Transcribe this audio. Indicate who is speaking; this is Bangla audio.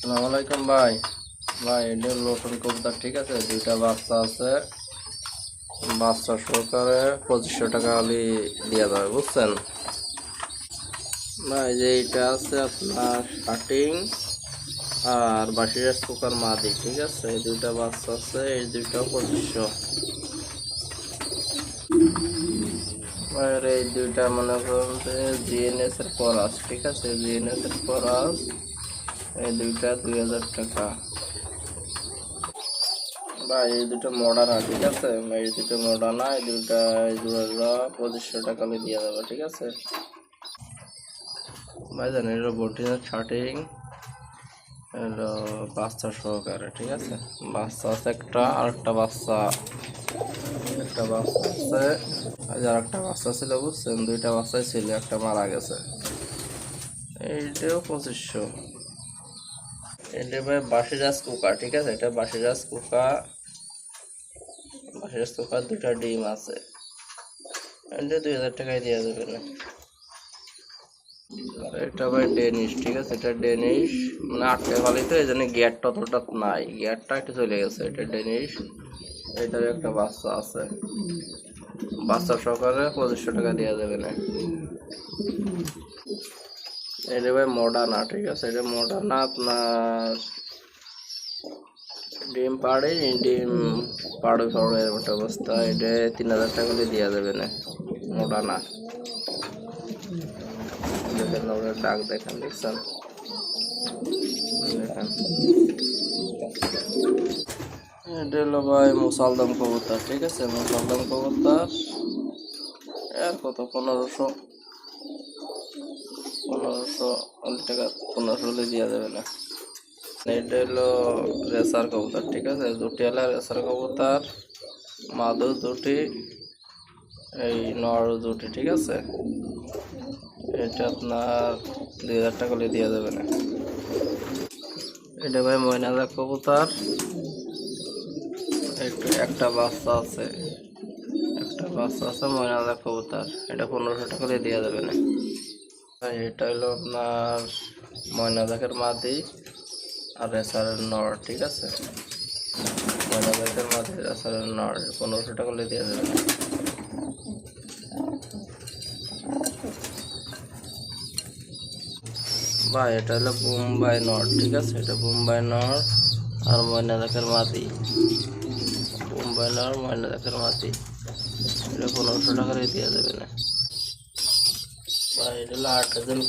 Speaker 1: আসসালামু আলাইকুম ভাই। ভাই এটা নতুন কবুতর, ঠিক আছে? দুইটা বাচ্চা আছে, বাচ্চা সহকারে 2500 টাকা হলে দেওয়া যাবে, বুঝছেন ভাই? যে এইটা আছে আপনার শার্টিং আর বাসিরাজ পোকার মাদি, ঠিক আছে? এই দুইটা বাচ্চা আছে, এই দুইটাও 2500। আর এই দুইটা মনে করুন যে জিএনএস এর পরাস, ঠিক আছে? জিএনএস এর পরাস, এই দুইটা 2000 টাকা। ভাই এই দুটো মডার্ন, ঠিক আছে? এই দুটো মডার্ন, এই দুটা 2500 টাকা দিয়ে দেওয়া যাবে, ঠিক আছে ভাই? জানেন এলো বোটিনের শার্টিং, এলো বাচ্চা সহকারে, ঠিক আছে? বাচ্চা আছে একটা, আর একটা বাচ্চা আছে। আর একটা বাচ্চা ছিল, বুঝছেন? দুইটা বাচ্চাই ছিল, একটা মারা গেছে। এইটাও 2500। এটা ভাই বাসিরাজ কুকা, ঠিক আছে? এটা বাসিরাজ কুকা, দুটা ডিম আছে, এটা 2000 টাকায় দেওয়া যাবে না। এটা ভাই ডেনিশ, ঠিক আছে? এটা ডেনিশ, মানে আটকে ভালোই তো, এই জন্য গিয়ারটা অতটা নাই, গিয়ারটা একটু চলে গেছে। এটা ডেনিশ, এটার একটা বাচ্চা আছে, বাচ্চা সহকারে 2500 টাকা দেওয়া যাবে না। এটা ভাই মডার্না, ঠিক আছে? এটা মডার্না আপনার ডিম পাড়ে একটা অবস্থা। এটা 3000 টাকা দিয়ে দেওয়া যাবে না, মডার্না। দেখেন ডাক, দেখেন, দেখছেন? দেখেন এটা হলো ভাই মুসালদম কবুতর, ঠিক আছে? মুসালদম কবুতর এর কত 1500 টাকা, 1500 দেওয়া যাবে না। এটা হলো রেসার কবুতর, ঠিক আছে? দুটি হলো রেসার কবুতর, মাদু দুটি, এই নর দুটি, ঠিক আছে? এটা আপনার 2000 টাকা দেওয়া যাবে না। এটা ভাই ময়নাদার কবুতর, একটা বাচ্চা আছে, ময়নাদার কবুতর, এটা 1500 টাকা দেওয়া যাবে না। এটা হলো আপনার ময়নাদাকের মাদি আর রেসারের নর, ঠিক আছে? ময়নাদাকের মাদি, রেসারের নর, 1500 টাকা দেওয়া যাবে না। ভাই এটা হলো বোম্বাই নর, ঠিক আছে? এটা বোম্বাই নর আর ময়নাদাকের মাদি, বোম্বাই নর ময়নাদাকের মাদি, এটা 1500 টাকা দেওয়া যাবে না। ভাই এটা হলো 8 হাজার।